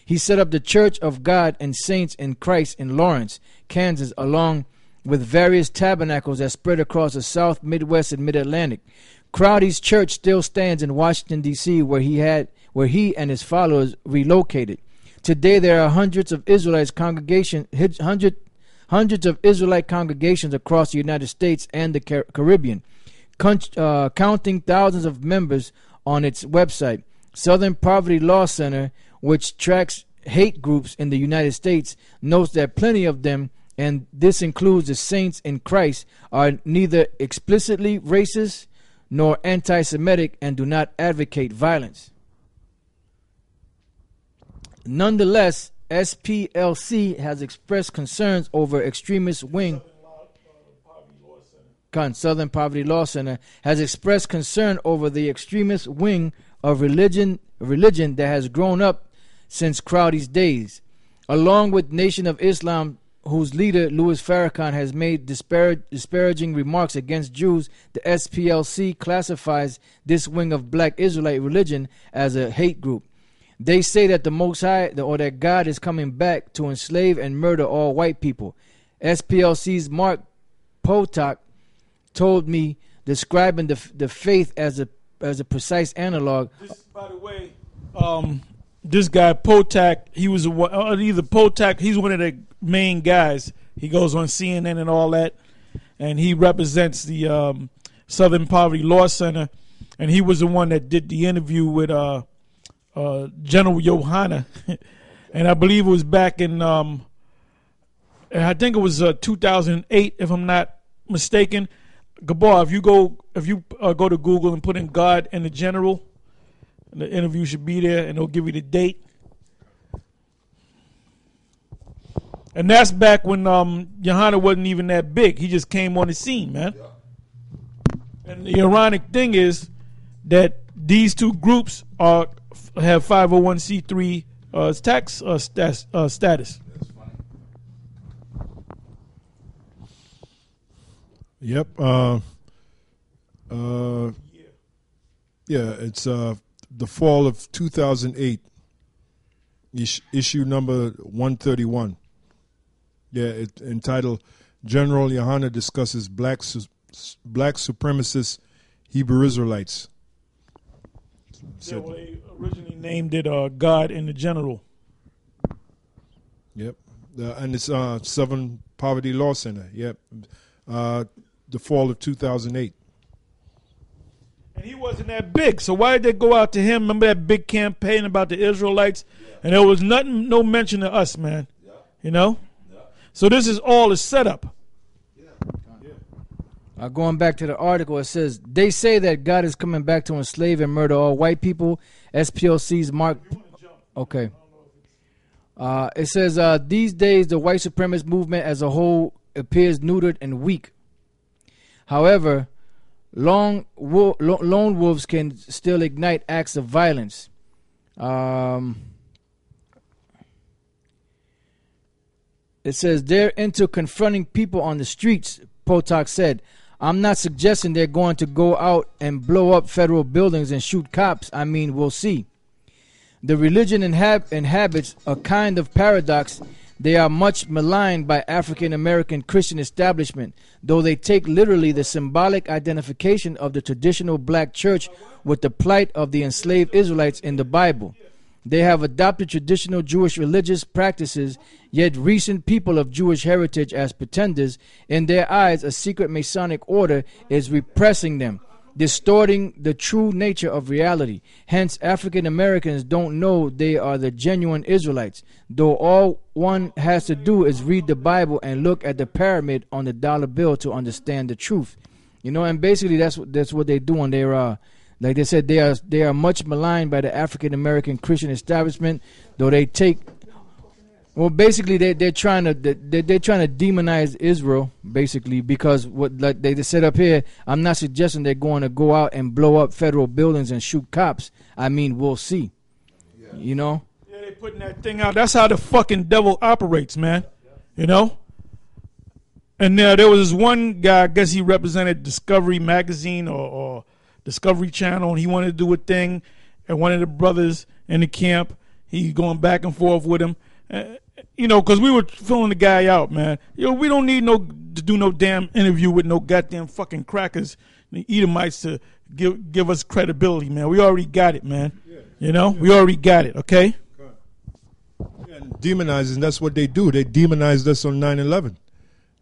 He set up the Church of God and Saints in Christ in Lawrence, Kansas, along with various tabernacles that spread across the South, Midwest, and Mid-Atlantic. Crowdy's church still stands in Washington, D.C., where he and his followers relocated. Today, there are hundreds of Israelite congregations across the United States and the Caribbean, counting thousands of members on its website. Southern Poverty Law Center, which tracks hate groups in the United States, notes that plenty of them, and this includes the saints in Christ, are neither explicitly racist nor anti-Semitic and do not advocate violence. Nonetheless, SPLC has expressed concerns over extremist wing. Southern Poverty Law Center has expressed concern over the extremist wing of religion that has grown up since Crowdy's days, along with Nation of Islam, whose leader, Louis Farrakhan, has made disparaging remarks against Jews. The SPLC classifies this wing of black Israelite religion as a hate group. They say that the Most High, or that God, is coming back to enslave and murder all white people. SPLC's Mark Potok told me, describing the faith as a precise analog. By the way, this guy Potak, he was either Potak. He's one of the main guys. He goes on CNN and all that, and he represents the Southern Poverty Law Center, and he was the one that did the interview with General Yohana, and I believe it was back in I think it was 2008, if I'm not mistaken. Gabar, if you go to Google and put in God and the General, the interview should be there, and it'll give you the date. And that's back when Yohana wasn't even that big. He just came on the scene, man. Yeah. And the ironic thing is that these two groups have 501c3 tax status. That's funny. Yep. Yeah, it's the fall of 2008, issue number 131. Yeah, it's entitled General Yohana Discusses Black Supremacist Hebrew Israelites. Yeah, well, they originally named it God and the General. Yep. And it's Southern Poverty Law Center. Yep. The fall of 2008. And he wasn't that big, so why did they go out to him? Remember that big campaign about the Israelites? Yeah. And there was no mention of us, man. Yeah. You know? Yeah. So this is all a setup. Yeah. Going back to the article, it says, they say that God is coming back to enslave and murder all white people. SPLC's Mark... Okay. It says, these days, the white supremacist movement as a whole appears neutered and weak. However, lone wolves can still ignite acts of violence. It says they're into confronting people on the streets, Potok said. I'm not suggesting they're going to go out and blow up federal buildings and shoot cops. I mean, we'll see. The religion inhabits a kind of paradox. They are much maligned by African American Christian establishment, though they take literally the symbolic identification of the traditional black church with the plight of the enslaved Israelites in the Bible. They have adopted traditional Jewish religious practices, yet recent people of Jewish heritage as pretenders. In their eyes, a secret Masonic order is repressing them, distorting the true nature of reality. Hence, African Americans don't know they are the genuine Israelites, though all one has to do is read the Bible and look at the pyramid on the dollar bill to understand the truth. You know, and basically that's what they're doing. They're like they said, they are much maligned by the African American Christian establishment, though they take. Well, basically, they're trying to demonize Israel, basically, because what like they said up here. I'm not suggesting they're going to go out and blow up federal buildings and shoot cops. I mean, we'll see. Yeah. You know. Yeah, they putting that thing out. That's how the fucking devil operates, man. You know. And there was this one guy. I guess he represented Discovery Magazine or Discovery Channel, and he wanted to do a thing. And one of the brothers in the camp, He's going back and forth with him. Because we were filling the guy out, man. We don't need to do no damn interview with no goddamn fucking crackers, the Edomites, to give us credibility, man. We already got it, man. We already got it, okay? Yeah, and demonizing, that's what they do. They demonized us on 9/11.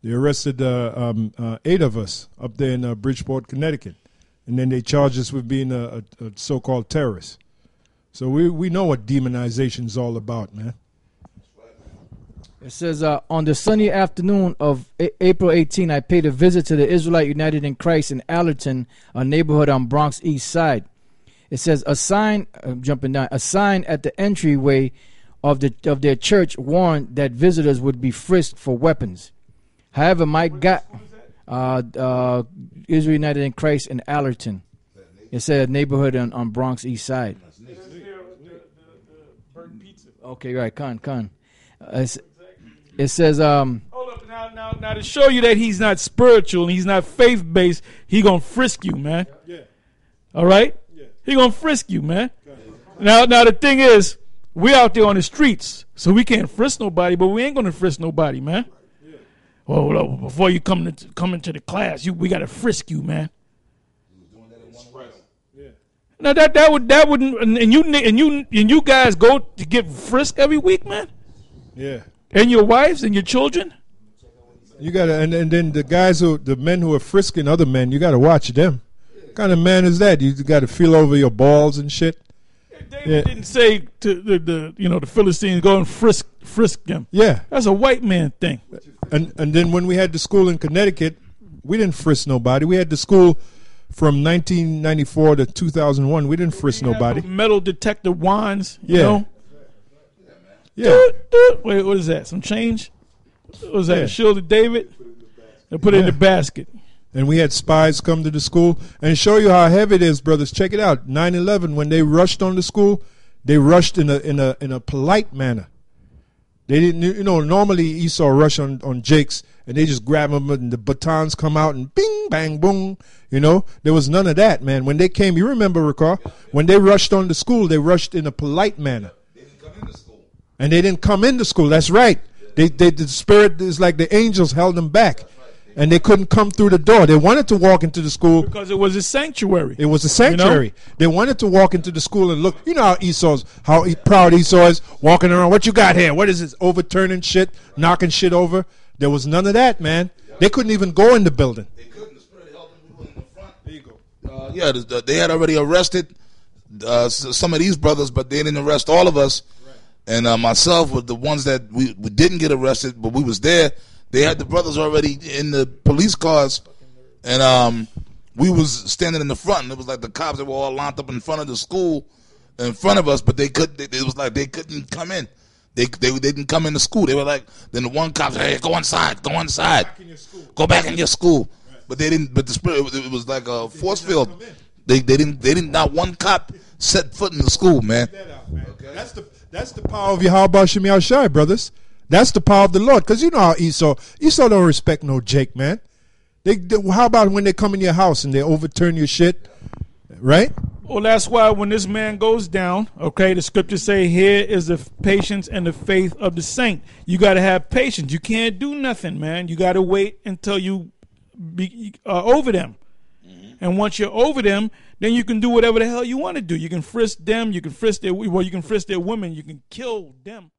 They arrested 8 of us up there in Bridgeport, Connecticut. And then they charged us with being a so-called terrorist. So we know what demonization is all about, man. It says, on the sunny afternoon of April 18, I paid a visit to the Israelite United in Christ in Allerton, a neighborhood on Bronx East Side. It says, a sign at the entryway of their church warned that visitors would be frisked for weapons. However, my God, Israel United in Christ in Allerton. It said a neighborhood on Bronx East Side. Okay, right, con. It says, hold up, now to show you that he's not spiritual and he's not faith-based, he gonna frisk you, man. Yeah. All right? Yeah. He gonna frisk you, man. Now the thing is, we out there on the streets, so we can't frisk nobody, but we ain't gonna frisk nobody, man. Yeah. Well, before you come into the class, we gotta frisk you, man. Yeah. Now that wouldn't, and you guys go to get frisked every week, man. Yeah. And your wives and your children? You gotta, and then the men who are frisking other men, you gotta watch them. What kind of man is that? You gotta feel over your balls and shit. David didn't say to the Philistines go and frisk them. Yeah, that's a white man thing. And then when we had the school in Connecticut, we didn't frisk nobody. We had the school from 1994 to 2001. We didn't frisk nobody. Metal detector wands. Yeah. You know? Yeah. Wait, what is that? Some change? What was that? Yeah. A shield of David? They put it in the basket. And we had spies come to the school and show you how heavy it is, brothers. Check it out. 9/11, when they rushed on the school, they rushed in a polite manner. They didn't, normally Esau rush on Jake's and they just grab them and the batons come out and bing, bang, boom. There was none of that, man. When they came, you remember, Rickard, when they rushed on the school, they rushed in a polite manner. And they didn't come into school. That's right. The spirit is like the angels held them back. And they couldn't come through the door. They wanted to walk into the school. Because it was a sanctuary. It was a sanctuary. They wanted to walk into the school and look. You know how proud Esau is, walking around. What you got here? What is this? Overturning shit, knocking shit over. There was none of that, man. They couldn't even go in the building. They couldn't. The spirit held them in the front. There you go. They had already arrested some of these brothers, but they didn't arrest all of us. And myself with the ones that we didn't get arrested, but we was there. They had the brothers already in the police cars, and we was standing in the front. And it was like the cops that were all lined up in front of the school, in front of us, but they couldn't. It was like they couldn't come in. They didn't come into school. They were like, then the one cop said, "Hey, go inside, go back in your school." Right. But they didn't. But the spirit, it was like a force field. They didn't. Not one cop set foot in the school, man. Okay. That's the power of Yahweh Shem Yahushai, brothers. That's the power of the Lord. Because you know how Esau don't respect no Jake, man. How about when they come in your house and they overturn your shit, right? Well, that's why when this man goes down, okay, the scriptures say here is the patience and the faith of the saint. You got to have patience. You can't do nothing, man. You got to wait until you be over them. And once you're over them, then you can do whatever the hell you want to do. You can frisk them. You can frisk their women. You can kill them.